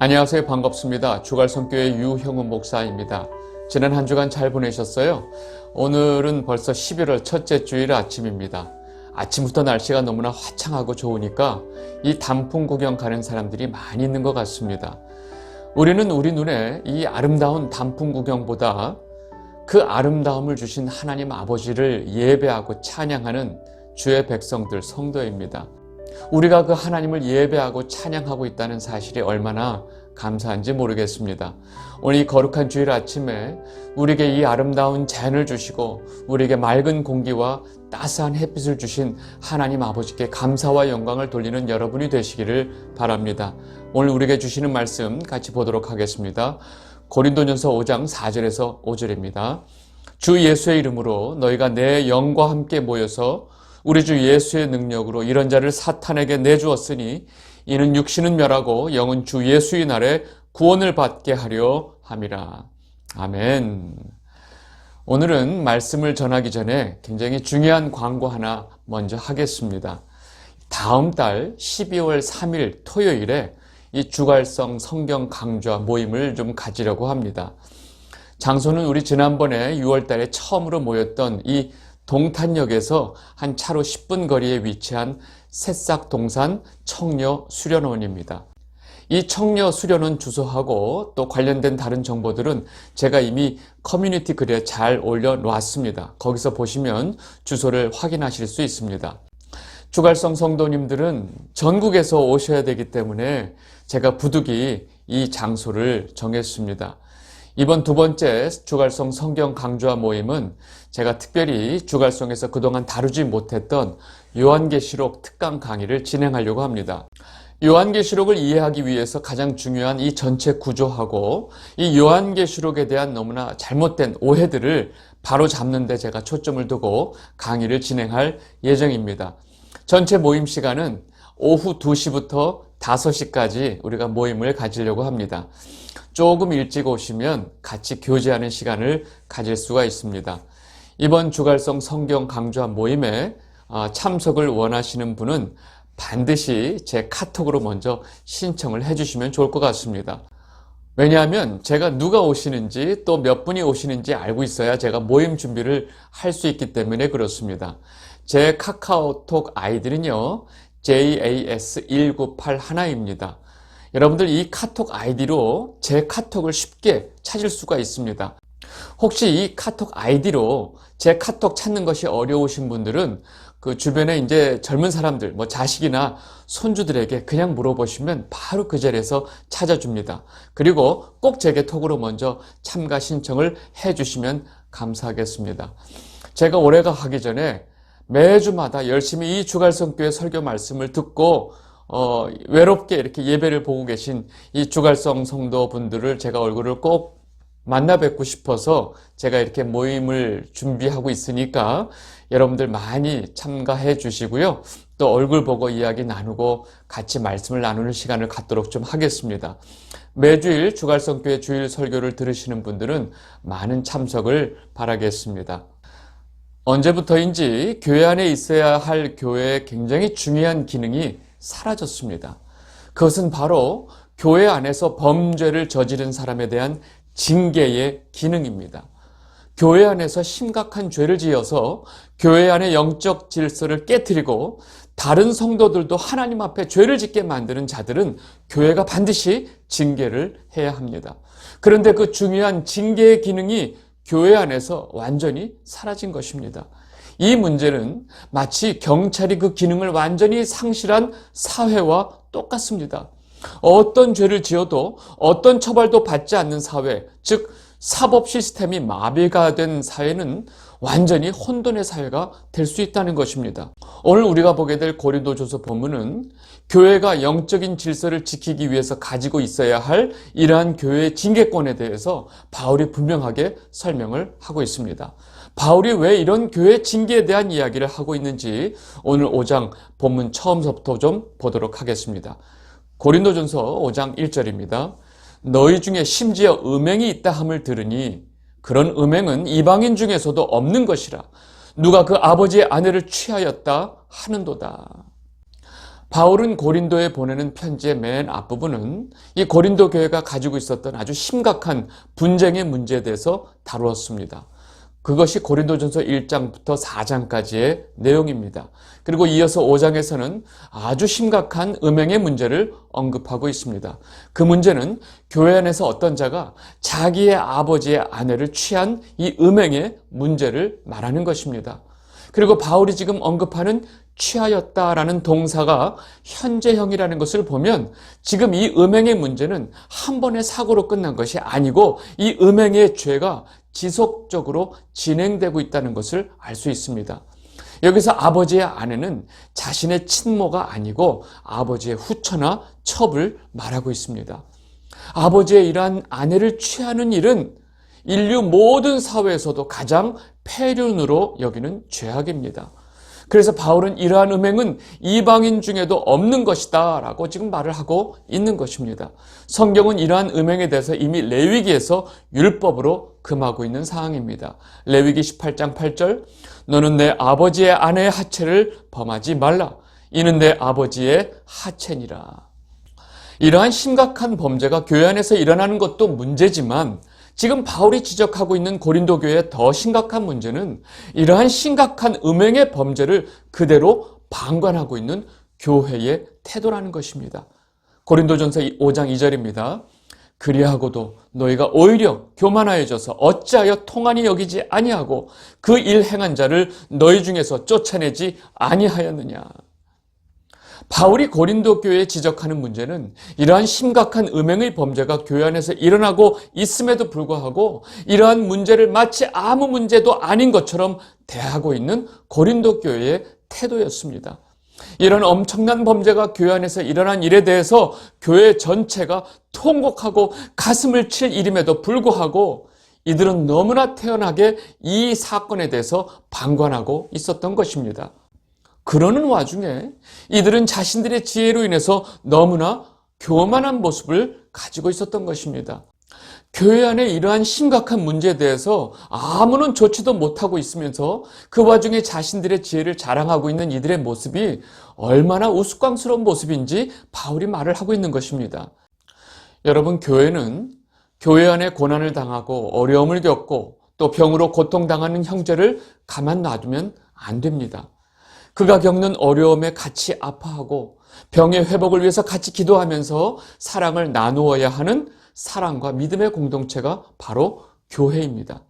안녕하세요. 반갑습니다. 주갈성교회 유형훈 목사입니다. 지난 한 주간 잘 보내셨어요? 오늘은 벌써 11월 첫째 주일 아침입니다. 아침부터 날씨가 너무나 화창하고 좋으니까 이 단풍 구경 가는 사람들이 많이 있는 것 같습니다. 우리는 우리 눈에 이 아름다운 단풍 구경보다 그 아름다움을 주신 하나님 아버지를 예배하고 찬양하는 주의 백성들, 성도입니다. 우리가 그 하나님을 예배하고 찬양하고 있다는 사실이 얼마나 감사한지 모르겠습니다. 오늘 이 거룩한 주일 아침에 우리에게 이 아름다운 자연을 주시고 우리에게 맑은 공기와 따스한 햇빛을 주신 하나님 아버지께 감사와 영광을 돌리는 여러분이 되시기를 바랍니다. 오늘 우리에게 주시는 말씀 같이 보도록 하겠습니다. 고린도전서 5장 4절에서 5절입니다. 주 예수의 이름으로 너희가 내 영과 함께 모여서 우리 주 예수의 능력으로 이런 자를 사탄에게 내주었으니 이는 육신은 멸하고 영은 주 예수의 날에 구원을 받게 하려 함이라. 아멘. 오늘은 말씀을 전하기 전에 굉장히 중요한 광고 하나 먼저 하겠습니다. 다음 달 12월 3일 토요일에 이 주갈성 성경 강좌 모임을 좀 가지려고 합니다. 장소는 우리 지난번에 6월 달에 처음으로 모였던 이 동탄역에서 한 차로 10분 거리에 위치한 새싹동산 청려수련원입니다. 이 청려수련원 주소하고 또 관련된 다른 정보들은 제가 이미 커뮤니티 글에 잘 올려놨습니다. 거기서 보시면 주소를 확인하실 수 있습니다. 주갈성 성도님들은 전국에서 오셔야 되기 때문에 제가 부득이 이 장소를 정했습니다. 이번 두 번째 주갈성 성경 강좌 모임은 제가 특별히 주갈성에서 그동안 다루지 못했던 요한계시록 특강 강의를 진행하려고 합니다. 요한계시록을 이해하기 위해서 가장 중요한 이 전체 구조하고 이 요한계시록에 대한 너무나 잘못된 오해들을 바로 잡는 데 제가 초점을 두고 강의를 진행할 예정입니다. 전체 모임 시간은 오후 2시부터 5시까지 우리가 모임을 가지려고 합니다. 조금 일찍 오시면 같이 교제하는 시간을 가질 수가 있습니다. 이번 주갈성 성경 강좌 모임에 참석을 원하시는 분은 반드시 제 카톡으로 먼저 신청을 해주시면 좋을 것 같습니다. 왜냐하면 제가 누가 오시는지 또 몇 분이 오시는지 알고 있어야 제가 모임 준비를 할 수 있기 때문에 그렇습니다. 제 카카오톡 아이디는요 JAS1981입니다. 여러분들 이 카톡 아이디로 제 카톡을 쉽게 찾을 수가 있습니다. 혹시 이 카톡 아이디로 제 카톡 찾는 것이 어려우신 분들은 그 주변에 이제 젊은 사람들, 자식이나 손주들에게 그냥 물어보시면 바로 그 자리에서 찾아줍니다. 그리고 꼭 제게 톡으로 먼저 참가 신청을 해주시면 감사하겠습니다. 제가 올해가 하기 전에 매주마다 열심히 이 주갈성교회 설교 말씀을 듣고 외롭게 이렇게 예배를 보고 계신 이 주갈성 성도분들을 제가 얼굴을 꼭 만나 뵙고 싶어서 제가 이렇게 모임을 준비하고 있으니까 여러분들 많이 참가해 주시고요. 또 얼굴 보고 이야기 나누고 같이 말씀을 나누는 시간을 갖도록 좀 하겠습니다. 매주일 주갈성교회 주일 설교를 들으시는 분들은 많은 참석을 바라겠습니다. 언제부터인지 교회 안에 있어야 할 교회의 굉장히 중요한 기능이 사라졌습니다. 그것은 바로 교회 안에서 범죄를 저지른 사람에 대한 징계의 기능입니다. 교회 안에서 심각한 죄를 지어서 교회 안의 영적 질서를 깨트리고 다른 성도들도 하나님 앞에 죄를 짓게 만드는 자들은 교회가 반드시 징계를 해야 합니다. 그런데 그 중요한 징계의 기능이 교회 안에서 완전히 사라진 것입니다. 이 문제는 마치 경찰이 그 기능을 완전히 상실한 사회와 똑같습니다. 어떤 죄를 지어도 어떤 처벌도 받지 않는 사회, 즉 사법 시스템이 마비가 된 사회는 완전히 혼돈의 사회가 될 수 있다는 것입니다. 오늘 우리가 보게 될 고린도전서 본문은 교회가 영적인 질서를 지키기 위해서 가지고 있어야 할 이러한 교회의 징계권에 대해서 바울이 분명하게 설명을 하고 있습니다. 바울이 왜 이런 교회 징계에 대한 이야기를 하고 있는지 오늘 5장 본문 처음부터 좀 보도록 하겠습니다. 고린도전서 5장 1절입니다. 너희 중에 심지어 음행이 있다 함을 들으니 그런 음행은 이방인 중에서도 없는 것이라 누가 그 아버지의 아내를 취하였다 하는도다. 바울은 고린도에 보내는 편지의 맨 앞부분은 이 고린도 교회가 가지고 있었던 아주 심각한 분쟁의 문제에 대해서 다루었습니다. 그것이 고린도전서 1장부터 4장까지의 내용입니다. 그리고 이어서 5장에서는 아주 심각한 음행의 문제를 언급하고 있습니다. 그 문제는 교회 안에서 어떤 자가 자기의 아버지의 아내를 취한 이 음행의 문제를 말하는 것입니다. 그리고 바울이 지금 언급하는 취하였다라는 동사가 현재형이라는 것을 보면 지금 이 음행의 문제는 한 번의 사고로 끝난 것이 아니고 이 음행의 죄가 지속적으로 진행되고 있다는 것을 알 수 있습니다. 여기서 아버지의 아내는 자신의 친모가 아니고 아버지의 후처나 첩을 말하고 있습니다. 아버지의 이러한 아내를 취하는 일은 인류 모든 사회에서도 가장 폐륜으로 여기는 죄악입니다. 그래서 바울은 이러한 음행은 이방인 중에도 없는 것이다 라고 지금 말을 하고 있는 것입니다. 성경은 이러한 음행에 대해서 이미 레위기에서 율법으로 금하고 있는 사항입니다. 레위기 18장 8절 너는 내 아버지의 아내의 하체를 범하지 말라. 이는 내 아버지의 하체니라. 이러한 심각한 범죄가 교회 안에서 일어나는 것도 문제지만 지금 바울이 지적하고 있는 고린도 교회의 더 심각한 문제는 이러한 심각한 음행의 범죄를 그대로 방관하고 있는 교회의 태도라는 것입니다. 고린도전서 5장 2절입니다. 그리하고도 너희가 오히려 교만하여져서 어찌하여 통한이 여기지 아니하고 그 일 행한 자를 너희 중에서 쫓아내지 아니하였느냐. 바울이 고린도 교회에 지적하는 문제는 이러한 심각한 음행의 범죄가 교회 안에서 일어나고 있음에도 불구하고 이러한 문제를 마치 아무 문제도 아닌 것처럼 대하고 있는 고린도 교회의 태도였습니다. 이런 엄청난 범죄가 교회 안에서 일어난 일에 대해서 교회 전체가 통곡하고 가슴을 칠 일임에도 불구하고 이들은 너무나 태연하게 이 사건에 대해서 방관하고 있었던 것입니다. 그러는 와중에 이들은 자신들의 지혜로 인해서 너무나 교만한 모습을 가지고 있었던 것입니다. 교회 안에 이러한 심각한 문제에 대해서 아무런 조치도 못하고 있으면서 그 와중에 자신들의 지혜를 자랑하고 있는 이들의 모습이 얼마나 우스꽝스러운 모습인지 바울이 말을 하고 있는 것입니다. 여러분, 교회는 교회 안에 고난을 당하고 어려움을 겪고 또 병으로 고통당하는 형제를 가만 놔두면 안 됩니다. 그가 겪는 어려움에 같이 아파하고 병의 회복을 위해서 같이 기도하면서 사랑을 나누어야 하는 사랑과 믿음의 공동체가 바로 교회입니다.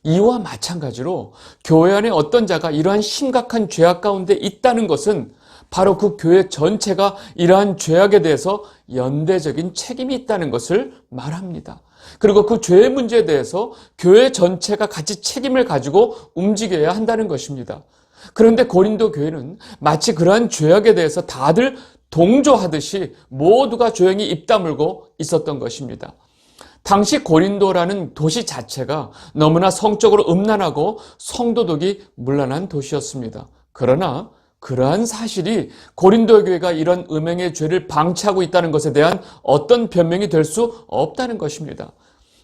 이와 마찬가지로 교회 안에 어떤 자가 이러한 심각한 죄악 가운데 있다는 것은 바로 그 교회 전체가 이러한 죄악에 대해서 연대적인 책임이 있다는 것을 말합니다. 그리고 그 죄의 문제에 대해서 교회 전체가 같이 책임을 가지고 움직여야 한다는 것입니다. 그런데 고린도 교회는 마치 그러한 죄악에 대해서 다들 동조하듯이 모두가 조용히 입 다물고 있었던 것입니다. 당시 고린도라는 도시 자체가 너무나 성적으로 음란하고 성도덕이 문란한 도시였습니다. 그러나 그러한 사실이 고린도 교회가 이런 음행의 죄를 방치하고 있다는 것에 대한 어떤 변명이 될 수 없다는 것입니다.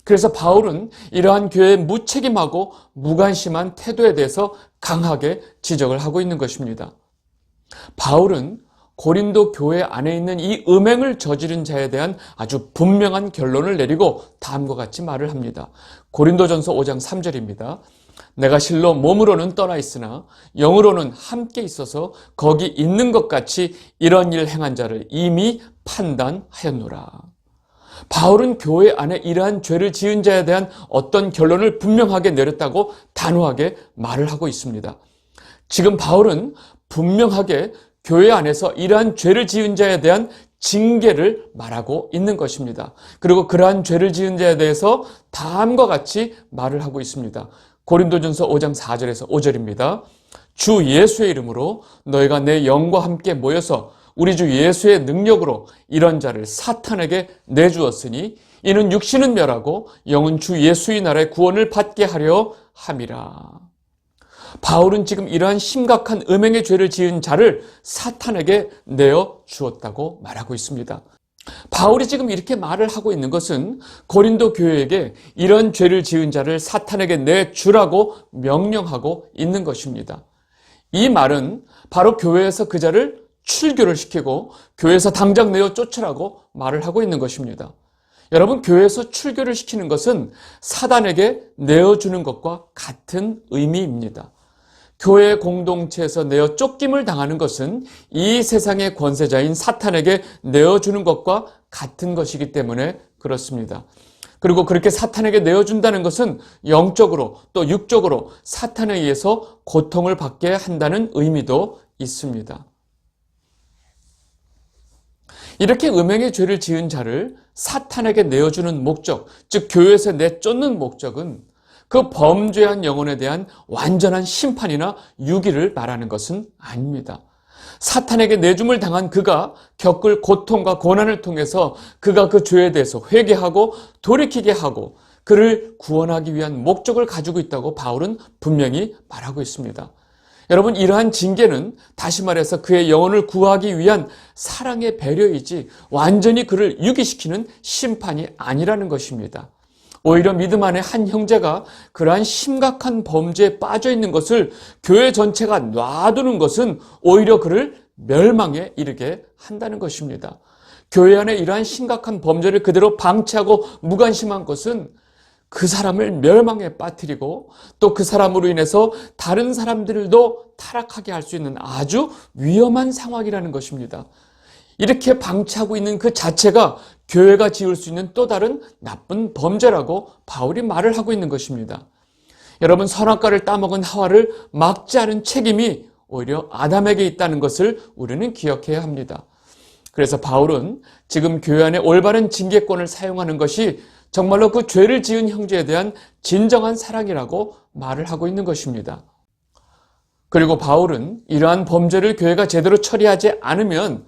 그래서 바울은 이러한 교회의 무책임하고 무관심한 태도에 대해서 강하게 지적을 하고 있는 것입니다. 바울은 고린도 교회 안에 있는 이 음행을 저지른 자에 대한 아주 분명한 결론을 내리고 다음과 같이 말을 합니다. 고린도전서 5장 3절입니다. 내가 실로 몸으로는 떠나 있으나 영으로는 함께 있어서 거기 있는 것 같이 이런 일 행한 자를 이미 판단하였노라. 바울은 교회 안에 이러한 죄를 지은 자에 대한 어떤 결론을 분명하게 내렸다고 단호하게 말을 하고 있습니다. 지금 바울은 분명하게 교회 안에서 이러한 죄를 지은 자에 대한 징계를 말하고 있는 것입니다. 그리고 그러한 죄를 지은 자에 대해서 다음과 같이 말을 하고 있습니다. 고린도전서 5장 4절에서 5절입니다. 주 예수의 이름으로 너희가 내 영과 함께 모여서 우리 주 예수의 능력으로 이런 자를 사탄에게 내주었으니 이는 육신은 멸하고 영은 주 예수의 나라의 구원을 받게 하려 함이라. 바울은 지금 이러한 심각한 음행의 죄를 지은 자를 사탄에게 내어 주었다고 말하고 있습니다. 바울이 지금 이렇게 말을 하고 있는 것은 고린도 교회에게 이런 죄를 지은 자를 사탄에게 내주라고 명령하고 있는 것입니다. 이 말은 바로 교회에서 그 자를 출교를 시키고 교회에서 당장 내어 쫓으라고 말을 하고 있는 것입니다. 여러분, 교회에서 출교를 시키는 것은 사단에게 내어주는 것과 같은 의미입니다. 교회 공동체에서 내어 쫓김을 당하는 것은 이 세상의 권세자인 사탄에게 내어주는 것과 같은 것이기 때문에 그렇습니다. 그리고 그렇게 사탄에게 내어준다는 것은 영적으로 또 육적으로 사탄에 의해서 고통을 받게 한다는 의미도 있습니다. 이렇게 음행의 죄를 지은 자를 사탄에게 내어주는 목적, 즉 교회에서 내쫓는 목적은 그 범죄한 영혼에 대한 완전한 심판이나 유기를 말하는 것은 아닙니다. 사탄에게 내줌을 당한 그가 겪을 고통과 고난을 통해서 그가 그 죄에 대해서 회개하고 돌이키게 하고 그를 구원하기 위한 목적을 가지고 있다고 바울은 분명히 말하고 있습니다. 여러분, 이러한 징계는 다시 말해서 그의 영혼을 구하기 위한 사랑의 배려이지 완전히 그를 유기시키는 심판이 아니라는 것입니다. 오히려 믿음 안에 한 형제가 그러한 심각한 범죄에 빠져 있는 것을 교회 전체가 놔두는 것은 오히려 그를 멸망에 이르게 한다는 것입니다. 교회 안에 이러한 심각한 범죄를 그대로 방치하고 무관심한 것은 그 사람을 멸망에 빠뜨리고 또 그 사람으로 인해서 다른 사람들도 타락하게 할 수 있는 아주 위험한 상황이라는 것입니다. 이렇게 방치하고 있는 그 자체가 교회가 지을 수 있는 또 다른 나쁜 범죄라고 바울이 말을 하고 있는 것입니다. 여러분, 선악과를 따먹은 하와를 막지 않은 책임이 오히려 아담에게 있다는 것을 우리는 기억해야 합니다. 그래서 바울은 지금 교회 안에 올바른 징계권을 사용하는 것이 정말로 그 죄를 지은 형제에 대한 진정한 사랑이라고 말을 하고 있는 것입니다. 그리고 바울은 이러한 범죄를 교회가 제대로 처리하지 않으면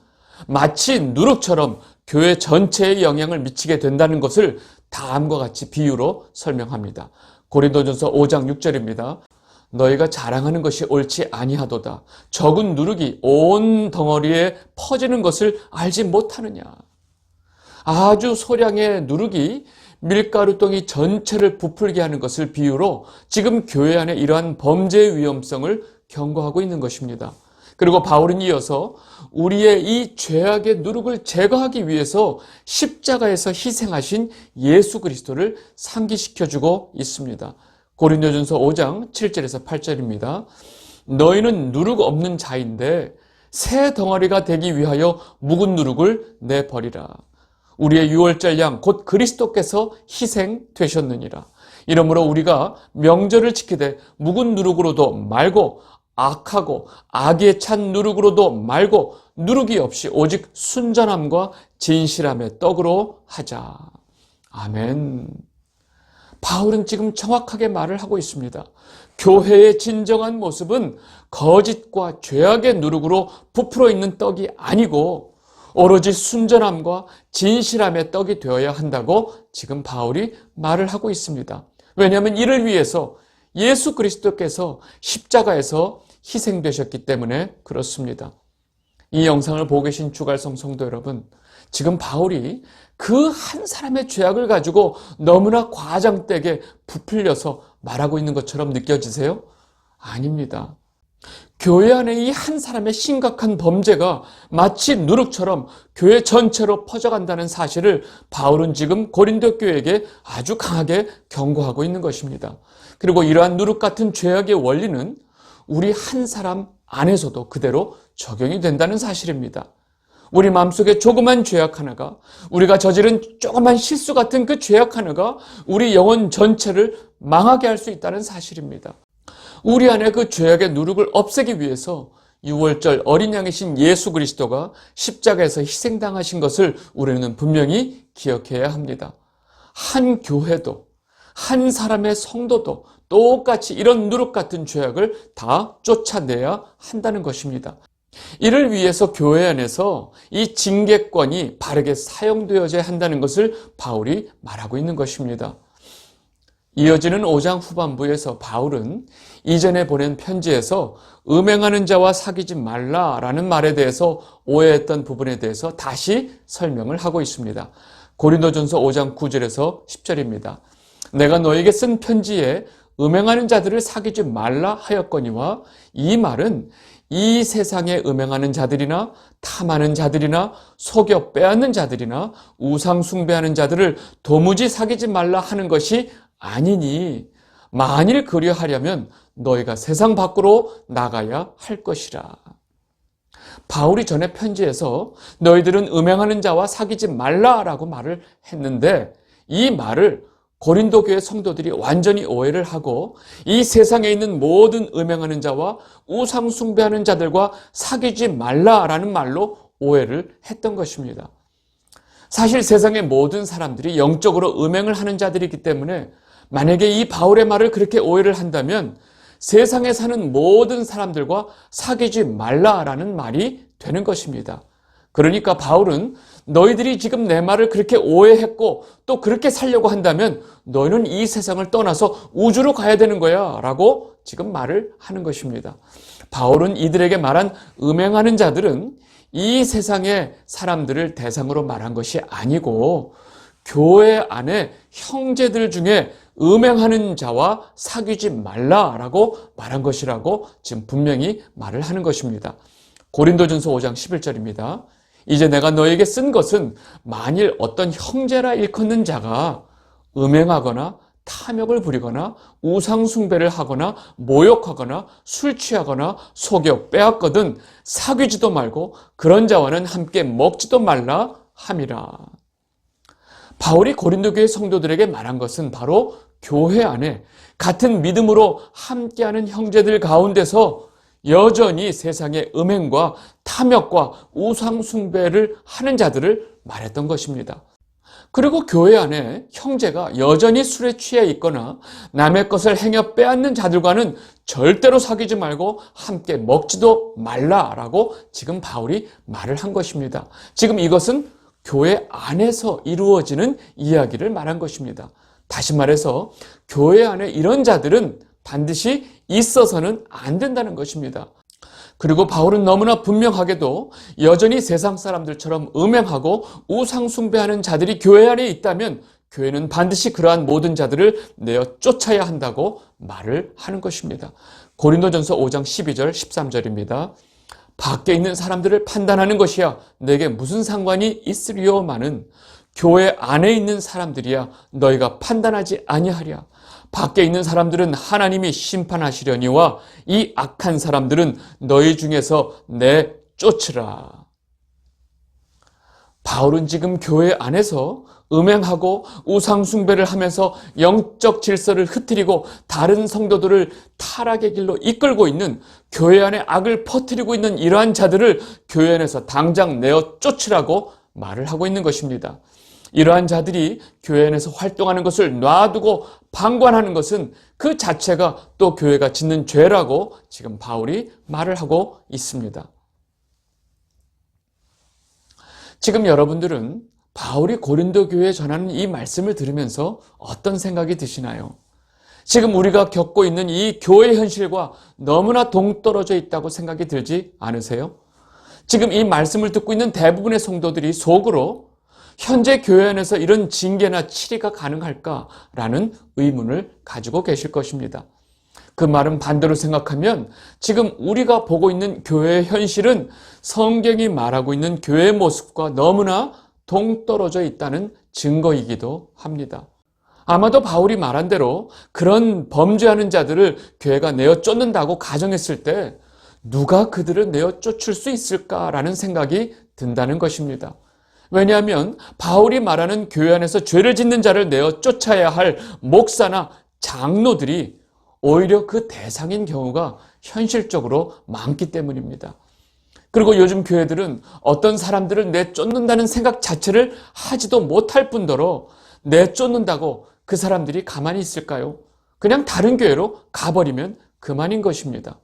마치 누룩처럼 교회 전체에 영향을 미치게 된다는 것을 다음과 같이 비유로 설명합니다. 고린도전서 5장 6절입니다. 너희가 자랑하는 것이 옳지 아니하도다. 적은 누룩이 온 덩어리에 퍼지는 것을 알지 못하느냐. 아주 소량의 누룩이 밀가루덩이 전체를 부풀게 하는 것을 비유로 지금 교회 안에 이러한 범죄의 위험성을 경고하고 있는 것입니다. 그리고 바울은 이어서 우리의 이 죄악의 누룩을 제거하기 위해서 십자가에서 희생하신 예수 그리스도를 상기시켜주고 있습니다. 고린도전서 5장 7절에서 8절입니다. 너희는 누룩 없는 자인데 새 덩어리가 되기 위하여 묵은 누룩을 내버리라. 우리의 유월절 양 곧 그리스도께서 희생되셨느니라. 이러므로 우리가 명절을 지키되 묵은 누룩으로도 말고 악하고 악에 찬 누룩으로도 말고 누룩이 없이 오직 순전함과 진실함의 떡으로 하자. 아멘. 바울은 지금 정확하게 말을 하고 있습니다. 교회의 진정한 모습은 거짓과 죄악의 누룩으로 부풀어 있는 떡이 아니고 오로지 순전함과 진실함의 떡이 되어야 한다고 지금 바울이 말을 하고 있습니다. 왜냐하면 이를 위해서 예수 그리스도께서 십자가에서 희생되셨기 때문에 그렇습니다. 이 영상을 보고 계신 주갈성 성도 여러분, 지금 바울이 그 한 사람의 죄악을 가지고 너무나 과장되게 부풀려서 말하고 있는 것처럼 느껴지세요? 아닙니다. 교회 안에 이 한 사람의 심각한 범죄가 마치 누룩처럼 교회 전체로 퍼져간다는 사실을 바울은 지금 고린도 교회에게 아주 강하게 경고하고 있는 것입니다. 그리고 이러한 누룩 같은 죄악의 원리는 우리 한 사람 안에서도 그대로 적용이 된다는 사실입니다. 우리 마음속에 조그만 죄악 하나가, 우리가 저지른 조그만 실수 같은 그 죄악 하나가 우리 영혼 전체를 망하게 할 수 있다는 사실입니다. 우리 안에 그 죄악의 누룩을 없애기 위해서 유월절 어린 양이신 예수 그리스도가 십자가에서 희생당하신 것을 우리는 분명히 기억해야 합니다. 한 교회도, 한 사람의 성도도 똑같이 이런 누룩 같은 죄악을 다 쫓아내야 한다는 것입니다. 이를 위해서 교회 안에서 이 징계권이 바르게 사용되어져야 한다는 것을 바울이 말하고 있는 것입니다. 이어지는 5장 후반부에서 바울은 이전에 보낸 편지에서 음행하는 자와 사귀지 말라라는 말에 대해서 오해했던 부분에 대해서 다시 설명을 하고 있습니다. 고린도전서 5장 9절에서 10절입니다. 내가 너에게 쓴 편지에 음행하는 자들을 사귀지 말라 하였거니와 이 말은 이 세상에 음행하는 자들이나 탐하는 자들이나 속여 빼앗는 자들이나 우상 숭배하는 자들을 도무지 사귀지 말라 하는 것이 아니니 만일 그리하려면 너희가 세상 밖으로 나가야 할 것이라. 바울이 전에 편지에서 너희들은 음행하는 자와 사귀지 말라라고 말을 했는데 이 말을 고린도 교회 성도들이 완전히 오해를 하고 이 세상에 있는 모든 음행하는 자와 우상 숭배하는 자들과 사귀지 말라라는 말로 오해를 했던 것입니다. 사실 세상의 모든 사람들이 영적으로 음행을 하는 자들이기 때문에 만약에 이 바울의 말을 그렇게 오해를 한다면 세상에 사는 모든 사람들과 사귀지 말라라는 말이 되는 것입니다. 그러니까 바울은 너희들이 지금 내 말을 그렇게 오해했고 또 그렇게 살려고 한다면 너희는 이 세상을 떠나서 우주로 가야 되는 거야 라고 지금 말을 하는 것입니다. 바울은 이들에게 말한 음행하는 자들은 이 세상의 사람들을 대상으로 말한 것이 아니고 교회 안에 형제들 중에 음행하는 자와 사귀지 말라라고 말한 것이라고 지금 분명히 말을 하는 것입니다. 고린도전서 5장 11절입니다. 이제 내가 너에게 쓴 것은 만일 어떤 형제라 일컫는 자가 음행하거나 탐욕을 부리거나 우상 숭배를 하거나 모욕하거나 술 취하거나 속여 빼앗거든 사귀지도 말고 그런 자와는 함께 먹지도 말라 함이라. 바울이 고린도 교회 성도들에게 말한 것은 바로 교회 안에 같은 믿음으로 함께하는 형제들 가운데서 여전히 세상의 음행과 탐욕과 우상 숭배를 하는 자들을 말했던 것입니다. 그리고 교회 안에 형제가 여전히 술에 취해 있거나 남의 것을 행여 빼앗는 자들과는 절대로 사귀지 말고 함께 먹지도 말라라고 지금 바울이 말을 한 것입니다. 지금 이것은 교회 안에서 이루어지는 이야기를 말한 것입니다. 다시 말해서 교회 안에 이런 자들은 반드시 있어서는 안 된다는 것입니다. 그리고 바울은 너무나 분명하게도 여전히 세상 사람들처럼 음행하고 우상 숭배하는 자들이 교회 안에 있다면 교회는 반드시 그러한 모든 자들을 내어 쫓아야 한다고 말을 하는 것입니다. 고린도전서 5장 12절 13절입니다. 밖에 있는 사람들을 판단하는 것이야 내게 무슨 상관이 있으리요마는 교회 안에 있는 사람들이야 너희가 판단하지 아니하랴. 밖에 있는 사람들은 하나님이 심판하시려니와 이 악한 사람들은 너희 중에서 내쫓으라. 바울은 지금 교회 안에서 음행하고 우상 숭배를 하면서 영적 질서를 흐트리고 다른 성도들을 타락의 길로 이끌고 있는 교회 안에 악을 퍼뜨리고 있는 이러한 자들을 교회 안에서 당장 내어 쫓으라고 말을 하고 있는 것입니다. 이러한 자들이 교회 안에서 활동하는 것을 놔두고 방관하는 것은 그 자체가 또 교회가 짓는 죄라고 지금 바울이 말을 하고 있습니다. 지금 여러분들은 바울이 고린도 교회에 전하는 이 말씀을 들으면서 어떤 생각이 드시나요? 지금 우리가 겪고 있는 이 교회 현실과 너무나 동떨어져 있다고 생각이 들지 않으세요? 지금 이 말씀을 듣고 있는 대부분의 성도들이 속으로 현재 교회 안에서 이런 징계나 치리가 가능할까라는 의문을 가지고 계실 것입니다. 그 말은 반대로 생각하면 지금 우리가 보고 있는 교회의 현실은 성경이 말하고 있는 교회의 모습과 너무나 동떨어져 있다는 증거이기도 합니다. 아마도 바울이 말한 대로 그런 범죄하는 자들을 교회가 내어 쫓는다고 가정했을 때 누가 그들을 내어 쫓을 수 있을까라는 생각이 든다는 것입니다. 왜냐하면 바울이 말하는 교회 안에서 죄를 짓는 자를 내어 쫓아야 할 목사나 장로들이 오히려 그 대상인 경우가 현실적으로 많기 때문입니다. 그리고 요즘 교회들은 어떤 사람들을 내쫓는다는 생각 자체를 하지도 못할 뿐더러 내쫓는다고 그 사람들이 가만히 있을까요? 그냥 다른 교회로 가버리면 그만인 것입니다.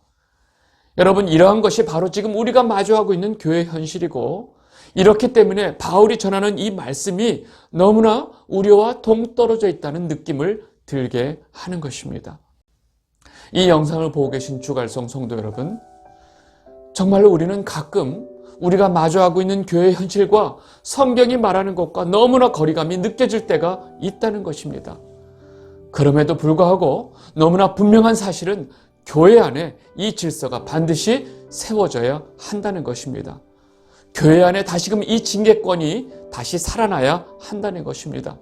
여러분, 이러한 것이 바로 지금 우리가 마주하고 있는 교회 현실이고 이렇기 때문에 바울이 전하는 이 말씀이 너무나 우리와 동떨어져 있다는 느낌을 들게 하는 것입니다. 이 영상을 보고 계신 주갈성 성도 여러분, 정말로 우리는 가끔 우리가 마주하고 있는 교회 현실과 성경이 말하는 것과 너무나 거리감이 느껴질 때가 있다는 것입니다. 그럼에도 불구하고 너무나 분명한 사실은 교회 안에 이 질서가 반드시 세워져야 한다는 것입니다. 교회 안에 다시금 이 징계권이 다시 살아나야 한다는 것입니다.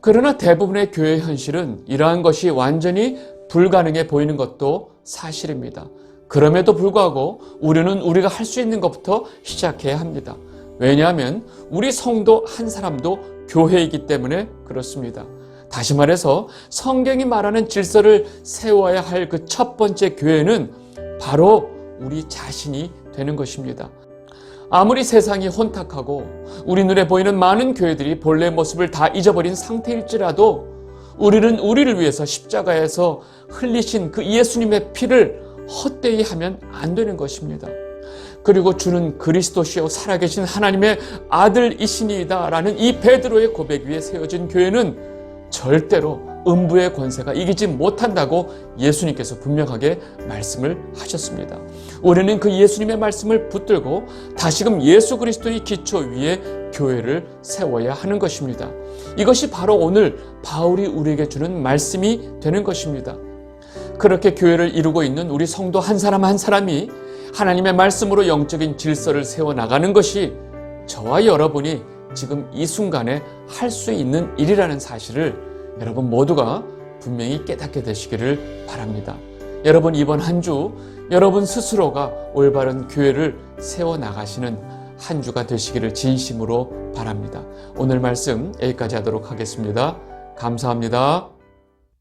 그러나 대부분의 교회 현실은 이러한 것이 완전히 불가능해 보이는 것도 사실입니다. 그럼에도 불구하고 우리는 우리가 할 수 있는 것부터 시작해야 합니다. 왜냐하면 우리 성도 한 사람도 교회이기 때문에 그렇습니다. 다시 말해서 성경이 말하는 질서를 세워야 할 그 첫 번째 교회는 바로 우리 자신이 되는 것입니다. 아무리 세상이 혼탁하고 우리 눈에 보이는 많은 교회들이 본래 모습을 다 잊어버린 상태일지라도 우리는 우리를 위해서 십자가에서 흘리신 그 예수님의 피를 헛되이 하면 안 되는 것입니다. 그리고 주는 그리스도시요 살아계신 하나님의 아들이시니이다 라는 이 베드로의 고백 위에 세워진 교회는 절대로 음부의 권세가 이기지 못한다고 예수님께서 분명하게 말씀을 하셨습니다. 우리는 그 예수님의 말씀을 붙들고 다시금 예수 그리스도의 기초 위에 교회를 세워야 하는 것입니다. 이것이 바로 오늘 바울이 우리에게 주는 말씀이 되는 것입니다. 그렇게 교회를 이루고 있는 우리 성도 한 사람 한 사람이 하나님의 말씀으로 영적인 질서를 세워나가는 것이 저와 여러분이 지금 이 순간에 할 수 있는 일이라는 사실을 여러분 모두가 분명히 깨닫게 되시기를 바랍니다. 여러분 이번 한 주 여러분 스스로가 올바른 교회를 세워나가시는 한 주가 되시기를 진심으로 바랍니다. 오늘 말씀 여기까지 하도록 하겠습니다. 감사합니다.